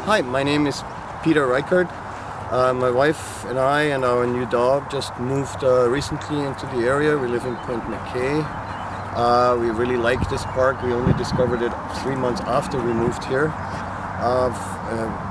Hi, my name is Peter Reichert. My wife and I and our new dog just moved recently into the area. We live in Point McKay. We really like this park. We only discovered it 3 months after we moved here.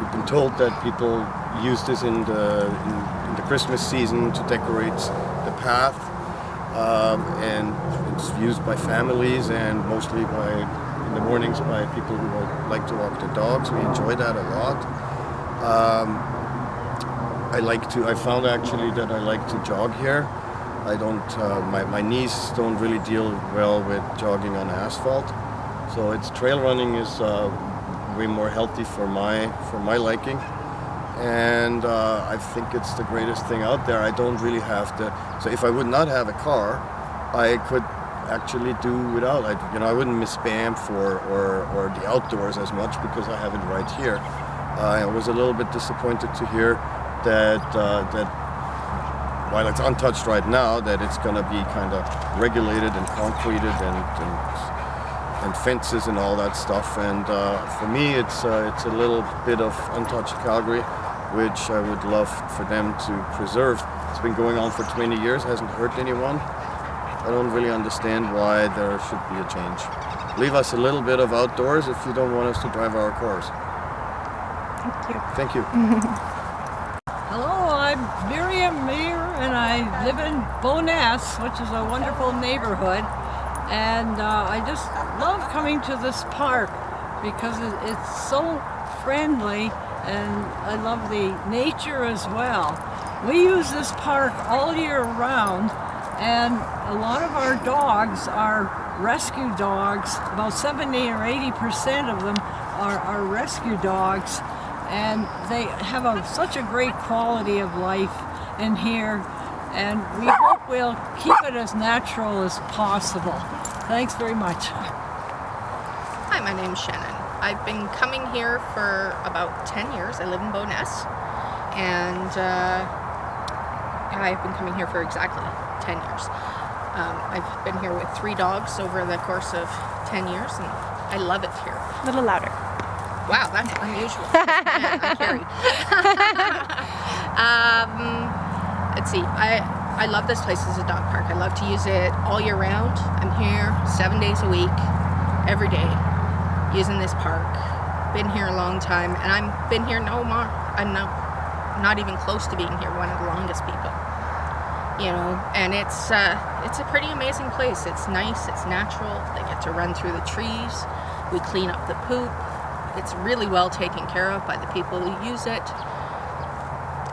We've been told that people use this in the Christmas season to decorate the path, and it's used by families and mostly in the mornings by people who like to walk their dogs. We enjoy that a lot. I found actually that I like to jog here. I don't, my knees don't really deal well with jogging on asphalt. So trail running is way more healthy for my liking. And I think it's the greatest thing out there. I don't really have so if I would not have a car, I could actually do without. I wouldn't miss Banff or the outdoors as much because I have it right here. I was a little bit disappointed to hear that while it's untouched right now, that it's going to be kind of regulated and concreted and fences and all that stuff. And for me, it's a little bit of untouched Calgary, which I would love for them to preserve. It's been going on for 20 years, hasn't hurt anyone. I don't really understand why there should be a change. Leave us a little bit of outdoors if you don't want us to drive our cars. Thank you. Hello, I'm Miriam Meir, and I live in Bowness, which is a wonderful neighborhood. And I just love coming to this park because it's so friendly, and I love the nature as well. We use this park all year round, and a lot of our dogs are rescue dogs. About 70 or 80% of them are rescue dogs. And they have such a great quality of life in here, and we hope we'll keep it as natural as possible. Thanks very much. Hi, my name's Shannon. I've been coming here for about 10 years. I live in Bowness, and I've been coming here for exactly 10 years. I've been here with 3 dogs over the course of 10 years, and I love it here. A little louder. Wow, that's unusual. Man, I'm carried. Let's see. I love this place as a dog park. I love to use it all year round. I'm here 7 days a week, every day, using this park. Been here a long time, and I've been here no more. I'm not even close to being here. One of the longest people. And it's a pretty amazing place. It's nice. It's natural. They get to run through the trees. We clean up the poop. It's really well taken care of by the people who use it.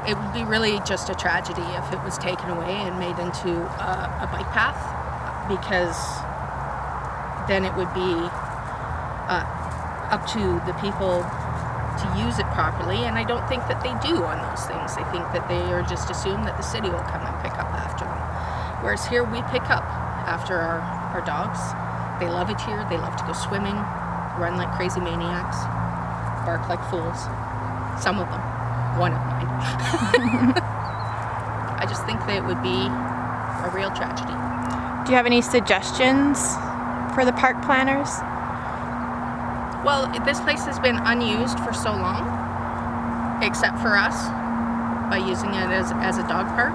It would be really just a tragedy if it was taken away and made into a bike path, because then it would be up to the people to use it properly, and I don't think that they do on those things. I think that they are just assume that the city will come and pick up after them. Whereas here we pick up after our dogs. They love it here. They love to go swimming, run like crazy maniacs, bark like fools. Some of them. One of mine. I just think that it would be a real tragedy. Do you have any suggestions for the park planners? Well, this place has been unused for so long, except for us, by using it as a dog park.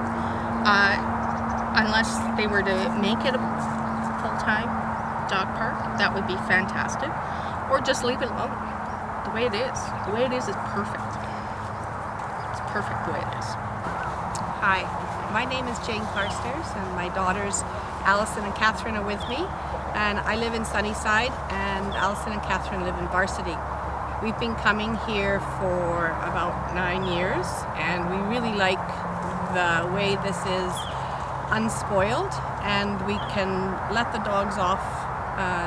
Unless they were to make it a full-time dog park, that would be fantastic. Or just leave it alone, the way it is. The way it is perfect. It's perfect the way it is. Hi, my name is Jane Carstairs, and my daughters Allison and Catherine are with me. And I live in Sunnyside, and Allison and Catherine live in Varsity. We've been coming here for about 9 years, and we really like the way this is unspoiled, and we can let the dogs off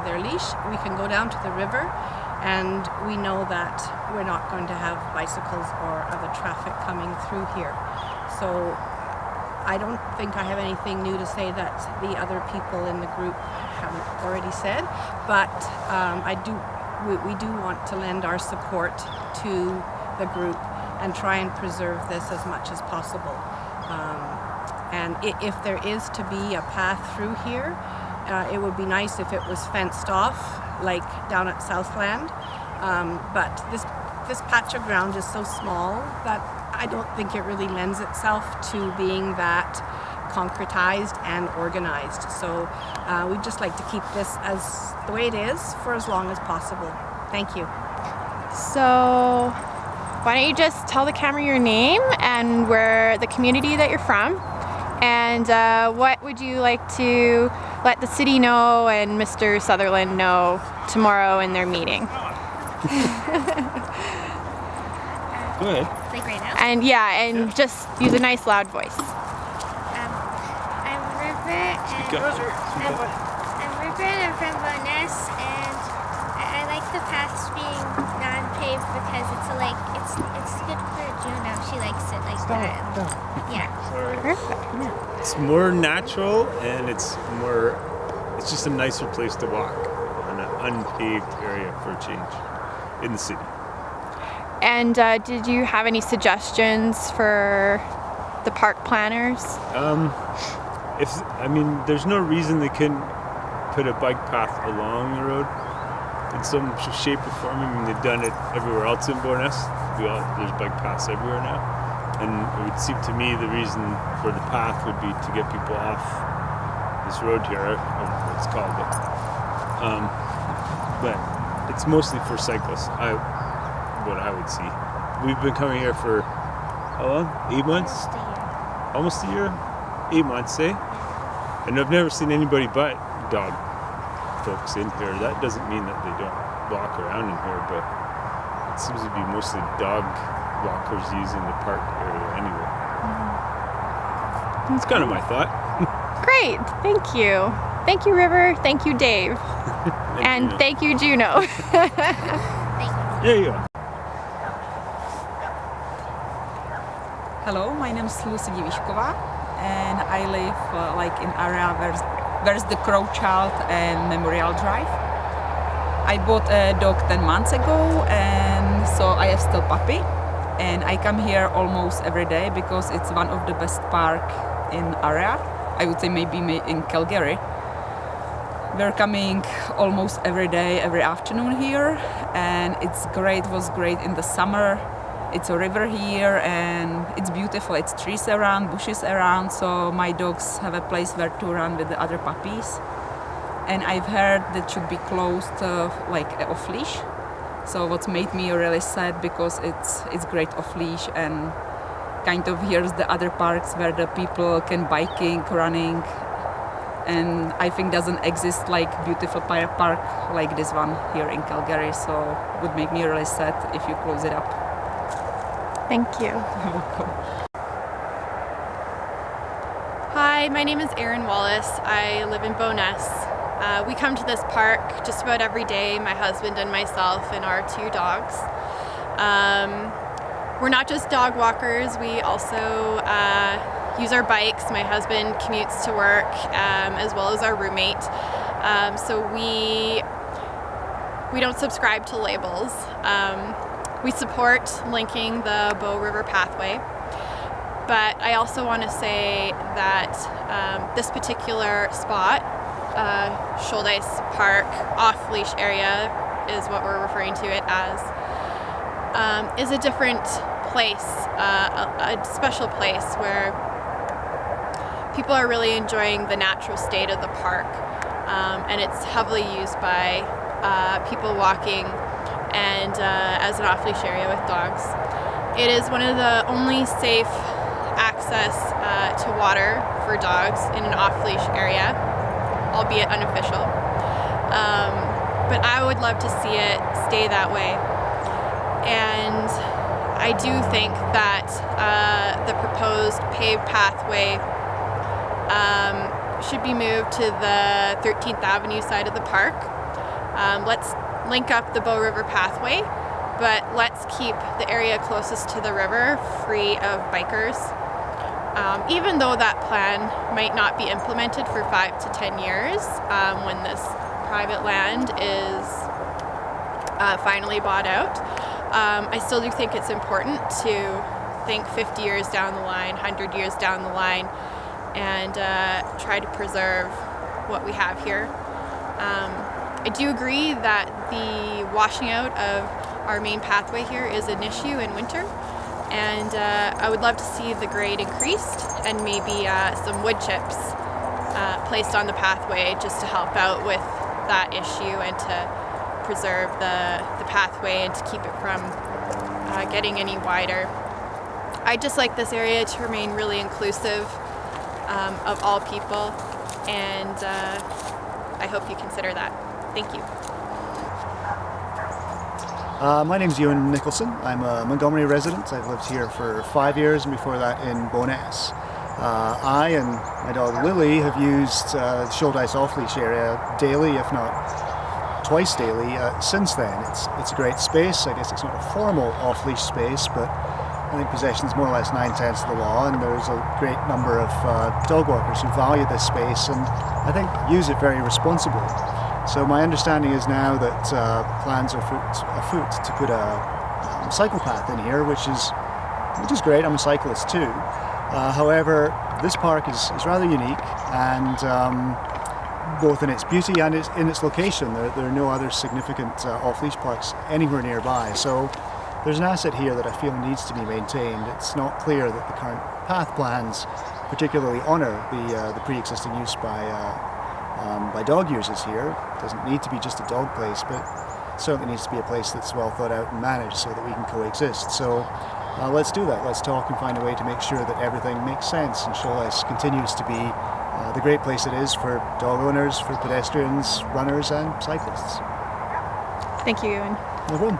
their leash. We can go down to the river, and we know that we're not going to have bicycles or other traffic coming through here. So I don't think I have anything new to say that the other people in the group haven't already said, but we do want to lend our support to the group and try and preserve this as much as possible. And if there is to be a path through here, it would be nice if it was fenced off, like down at Southland. But this this patch of ground is so small that I don't think it really lends itself to being that concretized and organized. So we'd just like to keep this as the way it is for as long as possible. Thank you. So why don't you just tell the camera your name and where the community that you're from, and what would you like to let the city know and Mr. Sutherland know tomorrow in their meeting? Go ahead. Like right now? And and just use a nice loud voice. I'm River, and I'm from Bonus, and I like the paths being non-paved because it's good for Juno. She likes it like that. Yeah. It's more natural, and it's just a nicer place to walk on an unpaved area for a change in the city. And did you have any suggestions for the park planners? There's no reason they couldn't put a bike path along the road in some shape or form. I mean, they've done it everywhere else in Bowness. There's bike paths everywhere now. And it would seem to me the reason for the path would be to get people off this road here, I don't know what it's called, but it's mostly for cyclists, what I would see. We've been coming here for how long? 8 months? Almost a year? 8 months, eh? And I've never seen anybody but dog folks in here. That doesn't mean that they don't walk around in here, but it seems to be mostly dog walkers using the park area anyway. That's kind of my thought. Great, thank you. Thank you, River. Thank you, Dave. And thank you, Juno. There you go. Hello, my name is Lucy Divišková, and I live in area where's the Crow Child and Memorial Drive. I bought a dog 10 months ago, and so I have still puppy, and I come here almost every day because it's one of the best park in area. I would say maybe in Calgary. We're coming almost every day, every afternoon here, and it's great. It was great in the summer. It's a river here, and it's beautiful. It's trees around, bushes around, so my dogs have a place where to run with the other puppies. And I've heard that should be closed off-leash. So what's made me really sad because it's great off-leash, and kind of here's the other parks where the people can biking, running, and I think doesn't exist like beautiful park like this one here in Calgary. So it would make me really sad if you close it up. Thank you. Hi, my name is Erin Wallace. I live in Bowness. We come to this park just about every day, my husband and myself and our 2 dogs. We're not just dog walkers, we also use our bikes. My husband commutes to work as well as our roommate. So we don't subscribe to labels. We support linking the Bow River Pathway, but I also want to say that this particular spot, Shouldice Park off-leash area is what we're referring to it as, is a different place, a special place where people are really enjoying the natural state of the park, and it's heavily used by people walking and as an off-leash area with dogs. It is one of the only safe access to water for dogs in an off-leash area, albeit unofficial. But I would love to see it stay that way. And I do think that the proposed paved pathway should be moved to the 13th Avenue side of the park. Let's link up the Bow River Pathway, but let's keep the area closest to the river free of bikers. Even though that plan might not be implemented for 5 to 10 years when this private land is finally bought out, I still do think it's important to think 50 years down the line, 100 years down the line, and try to preserve what we have here. I do agree that the washing out of our main pathway here is an issue in winter, and I would love to see the grade increased and maybe some wood chips placed on the pathway just to help out with that issue and to preserve the pathway and to keep it from getting any wider. I'd just like this area to remain really inclusive of all people, and I hope you consider that. Thank you. My name's Ewan Nicholson. I'm a Montgomery resident. I've lived here for 5 years, and before that in Bo'ness. I and my dog Lily have used the Shouldice Off-Leash area daily, if not twice daily, since then. It's a great space. I guess it's not a formal off-leash space, but I think possession's more or less 9/10 of the law, and there's a great number of dog walkers who value this space and I think use it very responsibly. So my understanding is now that plans are afoot to put a cycle path in here, which is great. I'm a cyclist too. However, this park is rather unique, and both in its beauty and in its location. There are no other significant off-leash parks anywhere nearby. So there's an asset here that I feel needs to be maintained. It's not clear that the current path plans particularly honour the pre-existing use by dog users here. It doesn't need to be just a dog place, but it certainly needs to be a place that's well thought out and managed so that we can coexist. So let's do that. Let's talk and find a way to make sure that everything makes sense and Shouldice continues to be the great place it is for dog owners, for pedestrians, runners and cyclists. Thank you, Ewan. No problem.